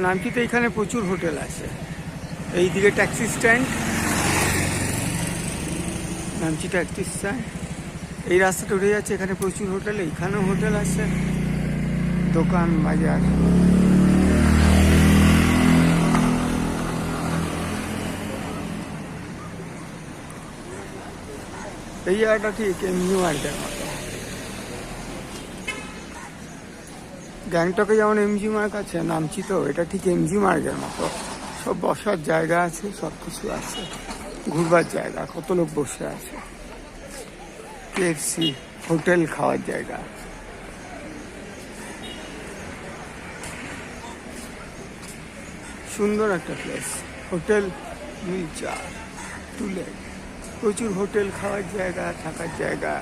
নামচিতে এখানে প্রচুর হোটেল আছে। এইদিকে taxi stand, Namchi taxi stand, এই রাস্তাটা উঠে যাচ্ছে, এখানে প্রচুর হোটেল, এইখানেও হোটেল আছে, দোকান বাজার। এই জায়গাটা ঠিক এমজি মার্গের মতো। গ্যাংটকে যেমন এমজি মার্গ আছে, নামচি তো এটা ঠিক এমজি মার্গের মতো। সব বসার জায়গা আছে, সব কিছু আছে, ঘুরবার জায়গা, কত লোক বসে আছে, কেএফসি, হোটেল, খাওয়ার জায়গা। সুন্দর একটা প্লেস, হোটেল মিলচার টুলে, প্রচুর হোটেল, খাওয়ার জায়গা, থাকার জায়গা।